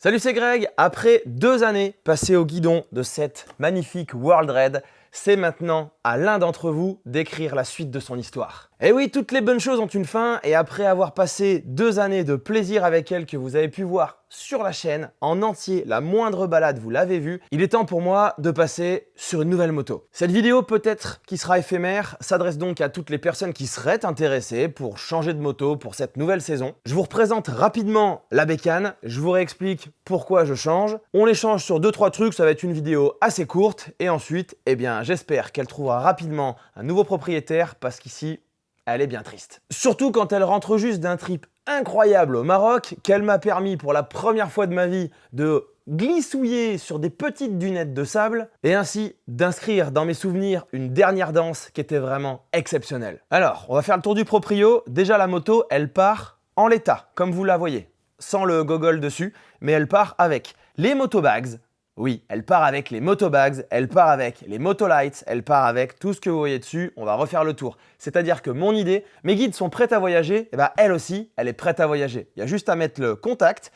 Salut, c'est Greg. Après 2 années passées au guidon de cette magnifique World Raid, c'est maintenant à l'un d'entre vous d'écrire la suite de son histoire. Et oui, toutes les bonnes choses ont une fin, et après avoir passé 2 années de plaisir avec elle que vous avez pu voir sur la chaîne, en entier, la moindre balade, vous l'avez vu, il est temps pour moi de passer sur une nouvelle moto. Cette vidéo, peut-être qui sera éphémère, s'adresse donc à toutes les personnes qui seraient intéressées pour changer de moto pour cette nouvelle saison. Je vous représente rapidement la bécane, je vous réexplique pourquoi je change. On échange sur 2-3 trucs, ça va être une vidéo assez courte, et ensuite, eh bien, j'espère qu'elle trouvera rapidement un nouveau propriétaire, parce qu'ici, elle est bien triste. Surtout quand elle rentre juste d'un trip incroyable au Maroc, qu'elle m'a permis pour la première fois de ma vie de glissouiller sur des petites dunettes de sable et ainsi d'inscrire dans mes souvenirs une dernière danse qui était vraiment exceptionnelle. Alors, on va faire le tour du proprio. Déjà, la moto, elle part en l'état, comme vous la voyez, sans le gogol dessus, mais elle part avec les motobags. Oui, elle part avec les motobags, elle part avec les motolights, elle part avec tout ce que vous voyez dessus, on va refaire le tour. C'est-à-dire que mon idée, mes guides sont prêts à voyager, et elle aussi, elle est prête à voyager. Il y a juste à mettre le contact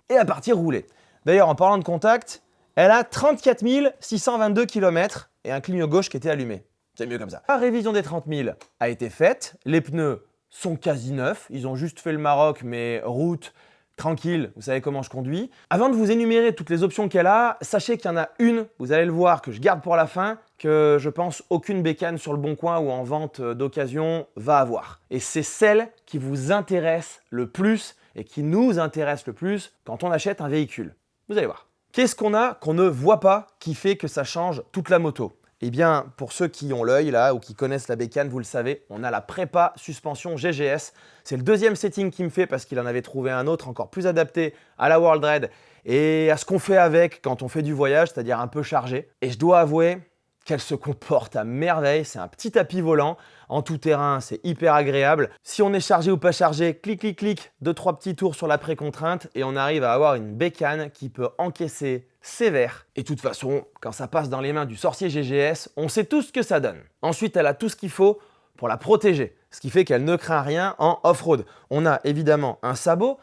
et à partir rouler. D'ailleurs, en parlant de contact, elle a 34 622 km et un clignot gauche qui était allumé. C'est mieux comme ça. La révision des 30 000 a été faite, les pneus sont quasi neufs, ils ont juste fait le Maroc, mais route, tranquille, vous savez comment je conduis. Avant de vous énumérer toutes les options qu'elle a, sachez qu'il y en a une, vous allez le voir, que je garde pour la fin, que je pense aucune bécane sur le Bon Coin ou en vente d'occasion va avoir. Et c'est celle qui vous intéresse le plus et qui nous intéresse le plus quand on achète un véhicule. Vous allez voir. Qu'est-ce qu'on a qu'on ne voit pas qui fait que ça change toute la moto ? Eh bien, pour ceux qui ont l'œil là ou qui connaissent la bécane, vous le savez, on a la prépa suspension GGS. C'est le deuxième setting qu'il me fait parce qu'il en avait trouvé un autre encore plus adapté à la World Raid et à ce qu'on fait avec quand on fait du voyage, c'est-à-dire un peu chargé. Et je dois avouer qu'elle se comporte à merveille. C'est un petit tapis volant en tout terrain, c'est hyper agréable. Si on est chargé ou pas chargé, clic, clic, clic, 2-3 petits tours sur la précontrainte et on arrive à avoir une bécane qui peut encaisser sévère. Et de toute façon, quand ça passe dans les mains du sorcier GGS, on sait tout ce que ça donne. Ensuite, elle a tout ce qu'il faut pour la protéger, ce qui fait qu'elle ne craint rien en off-road. On a évidemment un sabot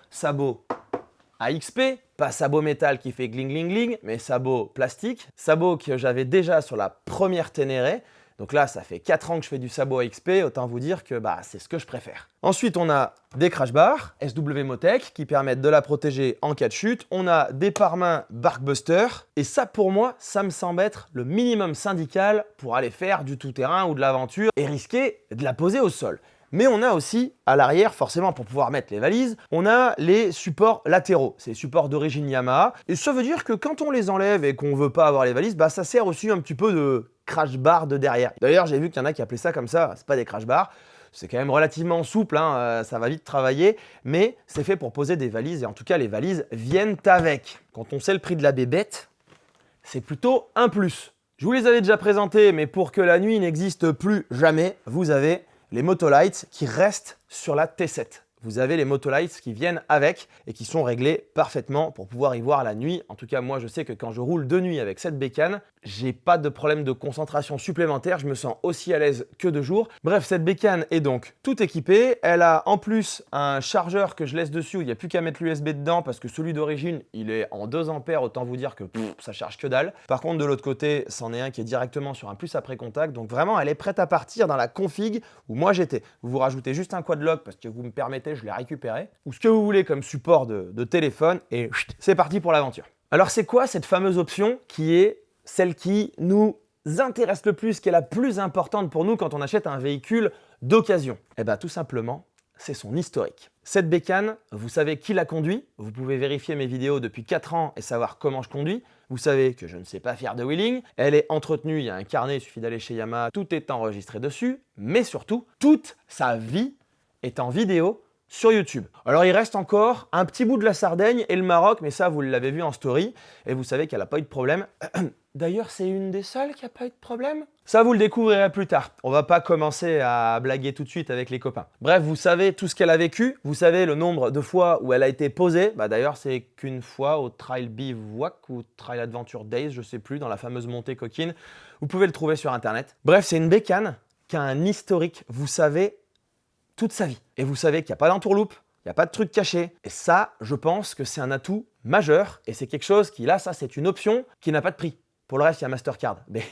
AXP, pas sabot métal qui fait gling gling gling, mais sabot plastique. Sabot que j'avais déjà sur la première Ténéré. Donc là, ça fait 4 ans que je fais du sabot AXP, autant vous dire que c'est ce que je préfère. Ensuite, on a des crash bars SW Motec qui permettent de la protéger en cas de chute. On a des pare-mains Barkbuster. Et ça, pour moi, ça me semble être le minimum syndical pour aller faire du tout-terrain ou de l'aventure et risquer de la poser au sol. Mais on a aussi, à l'arrière, forcément pour pouvoir mettre les valises, on a les supports latéraux. C'est les supports d'origine Yamaha. Et ça veut dire que quand on les enlève et qu'on ne veut pas avoir les valises, ça sert aussi un petit peu de crash bar de derrière. D'ailleurs, j'ai vu qu'il y en a qui appelaient ça comme ça. C'est pas des crash bars. C'est quand même relativement souple, ça va vite travailler, mais c'est fait pour poser des valises. Et en tout cas, les valises viennent avec. Quand on sait le prix de la bébête, c'est plutôt un plus. Je vous les avais déjà présentés, mais pour que la nuit n'existe plus jamais, vous avez les motolights qui restent sur la T7. Vous avez les motolights qui viennent avec et qui sont réglés parfaitement pour pouvoir y voir la nuit. En tout cas, moi, je sais que quand je roule de nuit avec cette bécane, j'ai pas de problème de concentration supplémentaire. Je me sens aussi à l'aise que de jour. Bref, cette bécane est donc tout équipée. Elle a en plus un chargeur que je laisse dessus où il n'y a plus qu'à mettre l'USB dedans parce que celui d'origine, il est en 2 ampères. Autant vous dire que ça charge que dalle. Par contre, de l'autre côté, c'en est un qui est directement sur un plus après contact. Donc vraiment, elle est prête à partir dans la config où moi j'étais. Vous rajoutez juste un quad lock parce que vous me permettez, je l'ai récupéré, ou ce que vous voulez comme support de téléphone, et c'est parti pour l'aventure. Alors c'est quoi cette fameuse option qui est celle qui nous intéresse le plus, qui est la plus importante pour nous quand on achète un véhicule d'occasion? Tout simplement, c'est son historique. Cette bécane, vous savez qui la conduit, vous pouvez vérifier mes vidéos depuis 4 ans et savoir comment je conduis. Vous savez que je ne sais pas faire de wheeling, elle est entretenue, il y a un carnet, il suffit d'aller chez Yamaha, tout est enregistré dessus, mais surtout, toute sa vie est en vidéo sur YouTube. Alors il reste encore un petit bout de la Sardaigne et le Maroc, mais ça vous l'avez vu en story, et vous savez qu'elle n'a pas eu de problème. D'ailleurs, c'est une des seules qui n'a pas eu de problème. Ça, vous le découvrirez plus tard. On va pas commencer à blaguer tout de suite avec les copains. Bref, vous savez tout ce qu'elle a vécu, vous savez le nombre de fois où elle a été posée. D'ailleurs, c'est qu'une fois au Trail Bivouac ou Trail Adventure Days, je sais plus, dans la fameuse montée coquine. Vous pouvez le trouver sur Internet. Bref, c'est une bécane qui a un historique, vous savez, toute sa vie. Et vous savez qu'il n'y a pas d'entourloupe, Il n'y a pas de truc caché. Et ça, je pense que c'est un atout majeur et c'est quelque chose qui, là, ça, c'est une option qui n'a pas de prix. Pour le reste, il y a Mastercard. Mais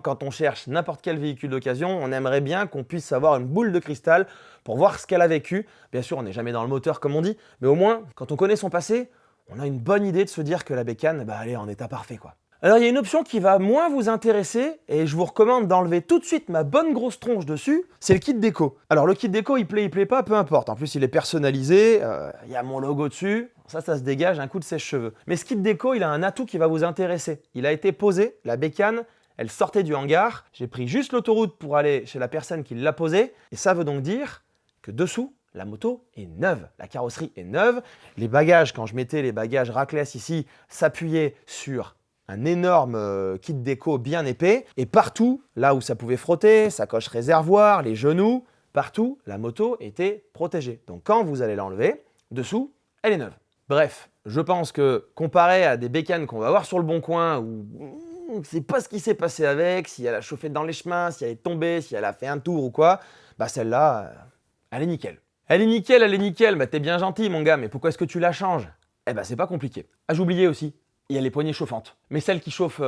quand on cherche n'importe quel véhicule d'occasion, on aimerait bien qu'on puisse avoir une boule de cristal pour voir ce qu'elle a vécu. Bien sûr, on n'est jamais dans le moteur comme on dit, mais au moins, quand on connaît son passé, on a une bonne idée de se dire que la bécane, elle est en état parfait, quoi. Alors, il y a une option qui va moins vous intéresser et je vous recommande d'enlever tout de suite ma bonne grosse tronche dessus, c'est le kit déco. Alors, le kit déco, il plaît pas, peu importe. En plus, il est personnalisé, il y a mon logo dessus, ça se dégage un coup de sèche-cheveux. Mais ce kit déco, il a un atout qui va vous intéresser. Il a été posé, la bécane, elle sortait du hangar, j'ai pris juste l'autoroute pour aller chez la personne qui l'a posée, et ça veut donc dire que dessous, la moto est neuve, la carrosserie est neuve, les bagages, quand je mettais les bagages racless ici, s'appuyaient sur un énorme kit déco bien épais, et partout, là où ça pouvait frotter, sacoche réservoir, les genoux, partout, la moto était protégée. Donc quand vous allez l'enlever, dessous, elle est neuve. Bref, je pense que comparé à des bécanes qu'on va voir sur le bon coin, où on ne sait pas ce qui s'est passé avec, si elle a chauffé dans les chemins, si elle est tombée, si elle a fait un tour ou quoi, celle-là, elle est nickel. Elle est nickel, t'es bien gentil mon gars, mais pourquoi est-ce que tu la changes? C'est pas compliqué. Ah, j'oubliais aussi, il y a les poignées chauffantes, mais celles qui chauffent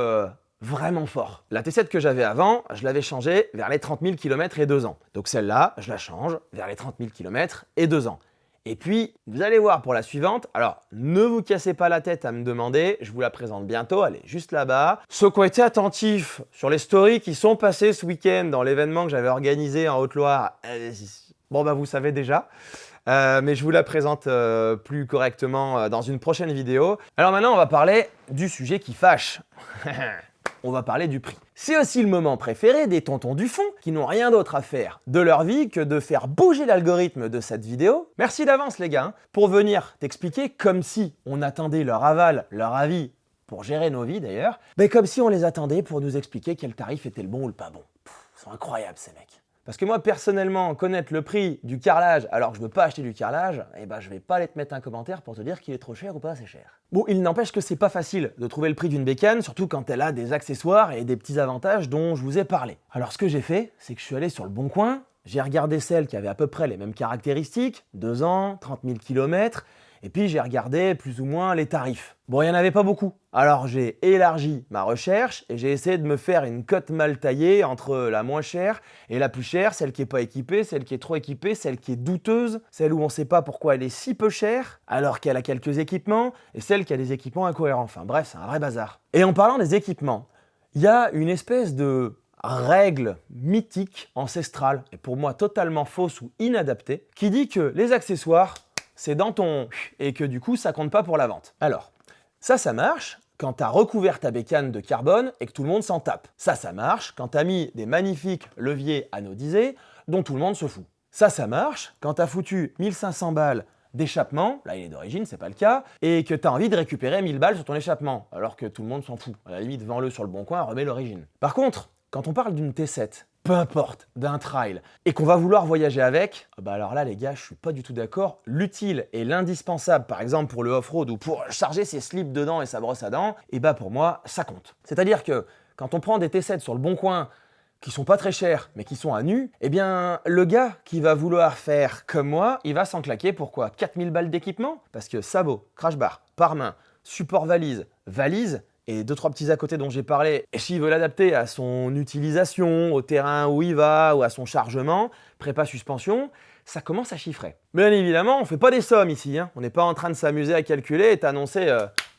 vraiment fort. La T7 que j'avais avant, je l'avais changée vers les 30 000 km et 2 ans. Donc celle-là, je la change vers les 30 000 km et 2 ans. Et puis, vous allez voir pour la suivante, alors ne vous cassez pas la tête à me demander, je vous la présente bientôt, elle est juste là-bas. Ceux qui ont été attentifs sur les stories qui sont passées ce week-end dans l'événement que j'avais organisé en Haute-Loire, vous savez déjà. Mais je vous la présente plus correctement dans une prochaine vidéo. Alors maintenant, on va parler du sujet qui fâche. On va parler du prix. C'est aussi le moment préféré des tontons du fond qui n'ont rien d'autre à faire de leur vie que de faire bouger l'algorithme de cette vidéo. Merci d'avance les gars, pour venir t'expliquer comme si on attendait leur aval, leur avis, pour gérer nos vies d'ailleurs, comme si on les attendait pour nous expliquer quel tarif était le bon ou le pas bon. Ils sont incroyables ces mecs. Parce que moi, personnellement, connaître le prix du carrelage alors que je ne veux pas acheter du carrelage, je vais pas aller te mettre un commentaire pour te dire qu'il est trop cher ou pas assez cher. Bon, il n'empêche que c'est pas facile de trouver le prix d'une bécane, surtout quand elle a des accessoires et des petits avantages dont je vous ai parlé. Alors ce que j'ai fait, c'est que je suis allé sur le Bon Coin, j'ai regardé celles qui avaient à peu près les mêmes caractéristiques, 2 ans, 30 000 km, et puis j'ai regardé plus ou moins les tarifs. Bon, il n'y en avait pas beaucoup. Alors j'ai élargi ma recherche et j'ai essayé de me faire une cote mal taillée entre la moins chère et la plus chère, celle qui n'est pas équipée, celle qui est trop équipée, celle qui est douteuse, celle où on ne sait pas pourquoi elle est si peu chère alors qu'elle a quelques équipements, et celle qui a des équipements incohérents. Enfin bref, c'est un vrai bazar. Et en parlant des équipements, il y a une espèce de règle mythique, ancestrale, et pour moi totalement fausse ou inadaptée, qui dit que les accessoires, c'est dans ton et que du coup, ça compte pas pour la vente. Alors, ça marche quand tu as recouvert ta bécane de carbone et que tout le monde s'en tape. Ça marche quand tu as mis des magnifiques leviers anodisés dont tout le monde se fout. Ça marche quand tu as foutu 1500 balles d'échappement, là il est d'origine, c'est pas le cas, et que tu as envie de récupérer 1000 balles sur ton échappement, alors que tout le monde s'en fout. À la limite, vends-le sur le bon coin, remets l'origine. Par contre, quand on parle d'une T7, peu importe, d'un trail, et qu'on va vouloir voyager avec, alors là les gars, je suis pas du tout d'accord. L'utile et l'indispensable, par exemple pour le off-road ou pour charger ses slips dedans et sa brosse à dents, pour moi, ça compte. C'est-à-dire que quand on prend des T7 sur le bon coin, qui sont pas très chers, mais qui sont à nu, le gars qui va vouloir faire comme moi, il va s'en claquer pour quoi? 4000 balles d'équipement? Parce que sabot, crash bar, pare-main, support valise, et 2-3 petits à côté dont j'ai parlé, et s'il veut l'adapter à son utilisation, au terrain où il va, ou à son chargement, prépa suspension, ça commence à chiffrer. Bien évidemment, on ne fait pas des sommes ici, hein. On n'est pas en train de s'amuser à calculer et t'annoncer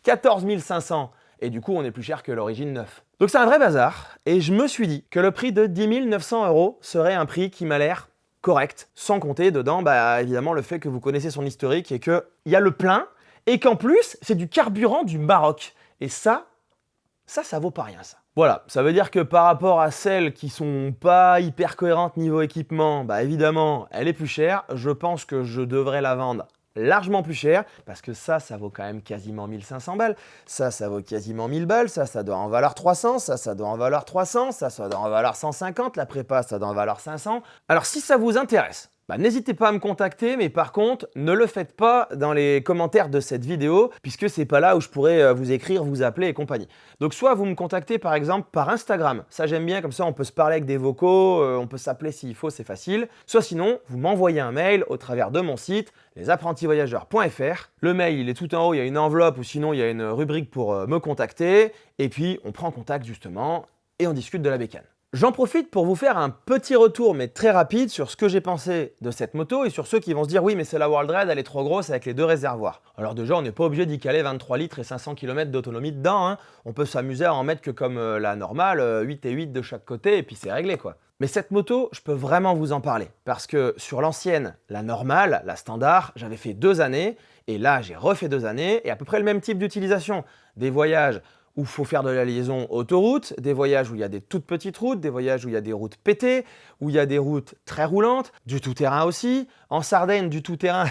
14 500, et du coup on est plus cher que l'origine 9. Donc c'est un vrai bazar, et je me suis dit que le prix de 10 900 € serait un prix qui m'a l'air correct, sans compter dedans, évidemment, le fait que vous connaissez son historique et qu'il y a le plein, et qu'en plus, c'est du carburant du Maroc. Et ça vaut pas rien, ça. Voilà, ça veut dire que par rapport à celles qui sont pas hyper cohérentes niveau équipement, évidemment, elle est plus chère. Je pense que je devrais la vendre largement plus cher, parce que ça vaut quand même quasiment 1500 balles. Ça vaut quasiment 1000 balles. Ça doit en valoir 300. Ça doit en valoir 300. Ça doit en valoir 150. La prépa, ça doit en valoir 500. Alors si ça vous intéresse, bah, n'hésitez pas à me contacter, mais par contre, ne le faites pas dans les commentaires de cette vidéo, puisque c'est pas là où je pourrais vous écrire, vous appeler et compagnie. Donc soit vous me contactez par exemple par Instagram, ça j'aime bien, comme ça on peut se parler avec des vocaux, on peut s'appeler s'il faut, c'est facile. Soit sinon, vous m'envoyez un mail au travers de mon site, lesapprentisvoyageurs.fr. Le mail, il est tout en haut, il y a une enveloppe ou sinon il y a une rubrique pour me contacter. Et puis on prend contact justement et on discute de la bécane. J'en profite pour vous faire un petit retour, mais très rapide, sur ce que j'ai pensé de cette moto et sur ceux qui vont se dire « Oui, mais c'est la World Red, elle est trop grosse avec les 2 réservoirs. » Alors déjà, on n'est pas obligé d'y caler 23 litres et 500 km d'autonomie dedans. Hein. On peut s'amuser à en mettre que comme la normale, 8 et 8 de chaque côté, et puis c'est réglé quoi. Mais cette moto, je peux vraiment vous en parler, parce que sur l'ancienne, la normale, la standard, j'avais fait 2 années, et là j'ai refait 2 années, et à peu près le même type d'utilisation. Des voyages où il faut faire de la liaison autoroute, des voyages où il y a des toutes petites routes, des voyages où il y a des routes pétées, où il y a des routes très roulantes, du tout-terrain aussi, en Sardaigne du tout-terrain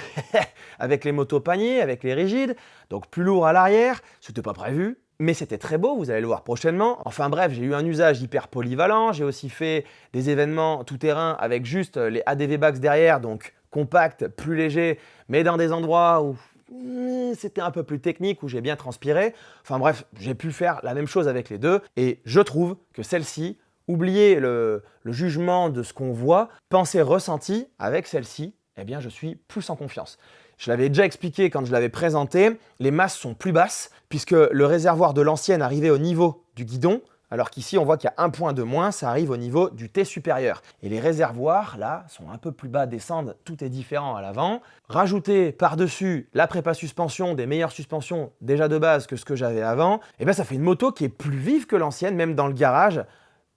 avec les motos paniers, avec les rigides, donc plus lourd à l'arrière, c'était pas prévu, mais c'était très beau, vous allez le voir prochainement. Enfin bref, j'ai eu un usage hyper polyvalent, j'ai aussi fait des événements tout-terrain avec juste les ADV Bags derrière, donc compact, plus léger, mais dans des endroits où c'était un peu plus technique, où j'ai bien transpiré. Enfin bref, j'ai pu faire la même chose avec les deux et je trouve que celle-ci, oubliez le jugement de ce qu'on voit, pensez ressenti, avec celle-ci, eh bien je suis plus en confiance. Je l'avais déjà expliqué quand je l'avais présenté, les masses sont plus basses puisque le réservoir de l'ancienne arrivait au niveau du guidon, alors qu'ici, on voit qu'il y a un point de moins, ça arrive au niveau du T supérieur. Et les réservoirs, là, sont un peu plus bas, descendent, tout est différent à l'avant. Rajoutez par-dessus la prépa suspension, des meilleures suspensions déjà de base que ce que j'avais avant, et bien ça fait une moto qui est plus vive que l'ancienne, même dans le garage,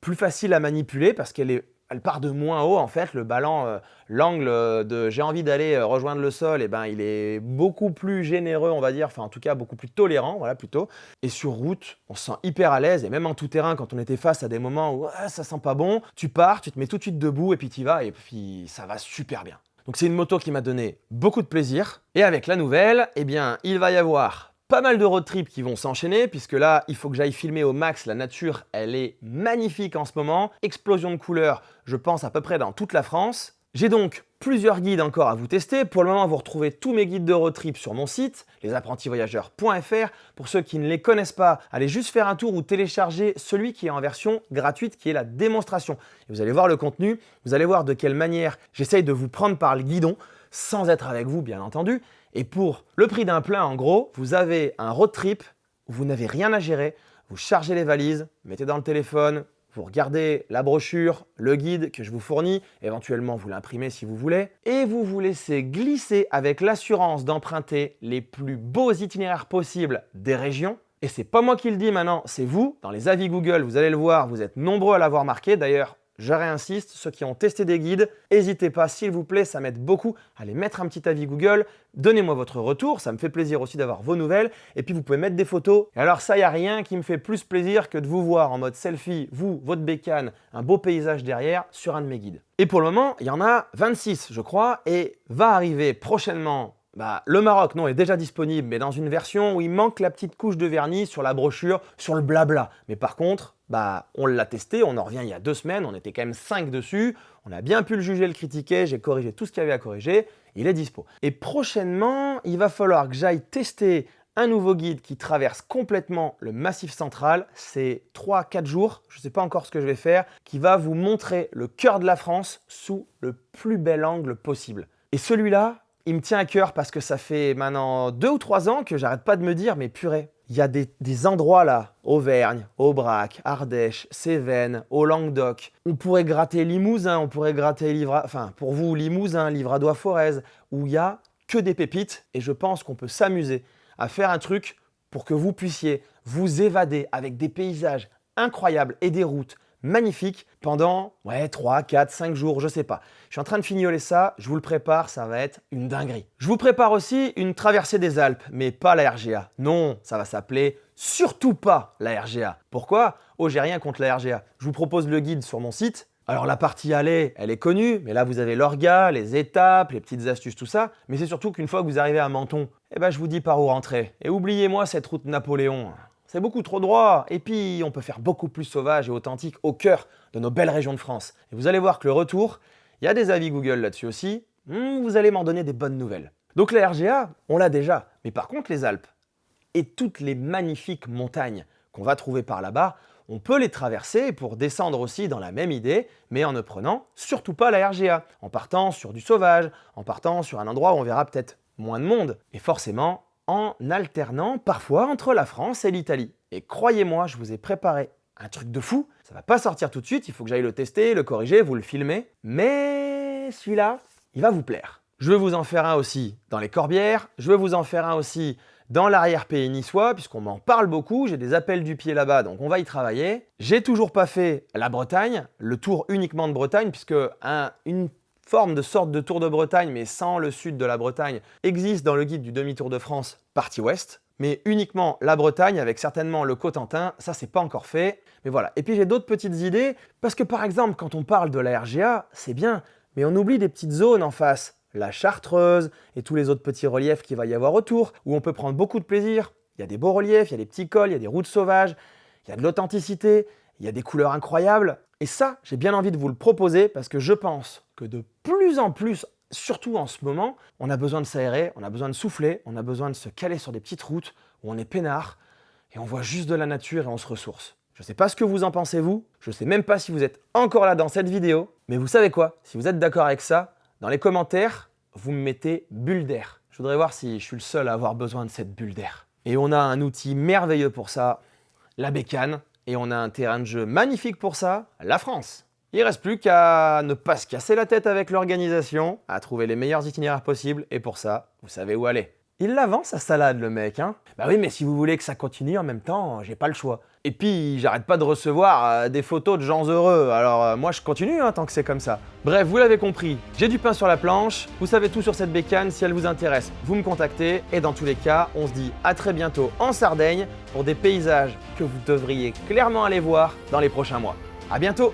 plus facile à manipuler parce qu'elle part de moins haut en fait, le ballon, l'angle de j'ai envie d'aller rejoindre le sol, et ben il est beaucoup plus généreux on va dire, enfin en tout cas beaucoup plus tolérant, voilà plutôt. Et sur route, on se sent hyper à l'aise et même en tout terrain quand on était face à des moments où ça sent pas bon, tu pars, tu te mets tout de suite debout et puis tu y vas et puis ça va super bien. Donc c'est une moto qui m'a donné beaucoup de plaisir et avec la nouvelle, eh bien il va y avoir pas mal de road trips qui vont s'enchaîner puisque là, il faut que j'aille filmer au max. La nature, elle est magnifique en ce moment. Explosion de couleurs, je pense à peu près dans toute la France. J'ai donc plusieurs guides encore à vous tester. Pour le moment, vous retrouvez tous mes guides de road trip sur mon site, lesapprentisvoyageurs.fr. Pour ceux qui ne les connaissent pas, allez juste faire un tour ou télécharger celui qui est en version gratuite, qui est la démonstration. Et vous allez voir le contenu, vous allez voir de quelle manière j'essaye de vous prendre par le guidon, sans être avec vous, bien entendu. Et pour le prix d'un plein, en gros, vous avez un road trip où vous n'avez rien à gérer. Vous chargez les valises, mettez dans le téléphone, vous regardez la brochure, le guide que je vous fournis, éventuellement vous l'imprimez si vous voulez, et vous vous laissez glisser avec l'assurance d'emprunter les plus beaux itinéraires possibles des régions. Et c'est pas moi qui le dis maintenant, c'est vous. Dans les avis Google, vous allez le voir, vous êtes nombreux à l'avoir marqué. D'ailleurs, je réinsiste, ceux qui ont testé des guides, n'hésitez pas, s'il vous plaît, ça m'aide beaucoup. Allez mettre un petit avis Google, donnez-moi votre retour, ça me fait plaisir aussi d'avoir vos nouvelles. Et puis vous pouvez mettre des photos. Et alors ça, il n'y a rien qui me fait plus plaisir que de vous voir en mode selfie, vous, votre bécane, un beau paysage derrière, sur un de mes guides. Et pour le moment, il y en a 26, je crois, et va arriver prochainement. Le Maroc, non, est déjà disponible, mais dans une version où il manque la petite couche de vernis sur la brochure, sur le blabla. Mais par contre, on l'a testé, on en revient il y a 2 semaines, on était quand même 5 dessus, on a bien pu le juger, le critiquer, j'ai corrigé tout ce qu'il y avait à corriger, il est dispo. Et prochainement, il va falloir que j'aille tester un nouveau guide qui traverse complètement le Massif central, c'est 3-4 jours, je ne sais pas encore ce que je vais faire, qui va vous montrer le cœur de la France sous le plus bel angle possible. Et celui-là, il me tient à cœur parce que ça fait maintenant 2 ou 3 ans que j'arrête pas de me dire, mais purée, il y a des endroits là, Auvergne, Aubrac, Ardèche, Cévennes, au Languedoc. On pourrait gratter Limousin, on pourrait gratter pour vous Limousin, Livradois-Forez, où il y a que des pépites et je pense qu'on peut s'amuser à faire un truc pour que vous puissiez vous évader avec des paysages incroyables et des routes magnifiques pendant 3, 4, 5 jours, je sais pas. Je suis en train de fignoler ça, je vous le prépare, ça va être une dinguerie. Je vous prépare aussi une traversée des Alpes, mais pas la RGA. Non, ça va s'appeler surtout pas la RGA. Pourquoi? Oh, j'ai rien contre la RGA. Je vous propose le guide sur mon site. Alors la partie aller, elle est connue, mais là vous avez l'orga, les étapes, les petites astuces, tout ça. Mais c'est surtout qu'une fois que vous arrivez à Menton, je vous dis par où rentrer. Et oubliez-moi cette route Napoléon. C'est beaucoup trop droit, et puis on peut faire beaucoup plus sauvage et authentique au cœur de nos belles régions de France. Et vous allez voir que le retour, Il y a des avis Google là-dessus aussi. Vous allez m'en donner des bonnes nouvelles. Donc la RGA, on l'a déjà. Mais par contre, les Alpes et toutes les magnifiques montagnes qu'on va trouver par là-bas, on peut les traverser pour descendre aussi dans la même idée, mais en ne prenant surtout pas la RGA, en partant sur du sauvage, en partant sur un endroit où on verra peut-être moins de monde, et forcément en alternant parfois entre la France et l'Italie. Et croyez-moi, je vous ai préparé un truc de fou, ça va pas sortir tout de suite, il faut que j'aille le tester, le corriger, vous le filmer, mais celui-là, il va vous plaire. Je vais vous en faire un aussi dans les Corbières, je vais vous en faire un aussi dans l'arrière-pays niçois, puisqu'on m'en parle beaucoup, j'ai des appels du pied là-bas, donc on va y travailler. J'ai toujours pas fait la Bretagne, le tour uniquement de Bretagne, puisque une sorte de tour de Bretagne, mais sans le sud de la Bretagne, existe dans le guide du demi-tour de France partie ouest, mais uniquement la Bretagne, avec certainement le Cotentin, ça c'est pas encore fait, mais voilà. Et puis j'ai d'autres petites idées, parce que par exemple, quand on parle de la RGA, c'est bien, mais on oublie des petites zones en face, la Chartreuse et tous les autres petits reliefs qu'il va y avoir autour, où on peut prendre beaucoup de plaisir. Il y a des beaux reliefs, il y a des petits cols, il y a des routes sauvages, il y a de l'authenticité, il y a des couleurs incroyables. Et ça, j'ai bien envie de vous le proposer parce que je pense que de plus en plus, surtout en ce moment, on a besoin de s'aérer, on a besoin de souffler, on a besoin de se caler sur des petites routes où on est peinard et on voit juste de la nature et on se ressource. Je ne sais pas ce que vous en pensez vous, je ne sais même pas si vous êtes encore là dans cette vidéo, mais vous savez quoi? Si vous êtes d'accord avec ça, dans les commentaires, vous me mettez bulle d'air. Je voudrais voir si je suis le seul à avoir besoin de cette bulle d'air. Et on a un outil merveilleux pour ça, la bécane. Et on a un terrain de jeu magnifique pour ça, la France. Il ne reste plus qu'à ne pas se casser la tête avec l'organisation, à trouver les meilleurs itinéraires possibles. Et pour ça, vous savez où aller. Il l'avance sa salade, le mec, hein? Bah oui, mais si vous voulez que ça continue en même temps, j'ai pas le choix. Et puis, j'arrête pas de recevoir des photos de gens heureux, alors moi je continue tant que c'est comme ça. Bref, vous l'avez compris, j'ai du pain sur la planche, vous savez tout sur cette bécane, si elle vous intéresse, vous me contactez, et dans tous les cas, on se dit à très bientôt en Sardaigne pour des paysages que vous devriez clairement aller voir dans les prochains mois. À bientôt!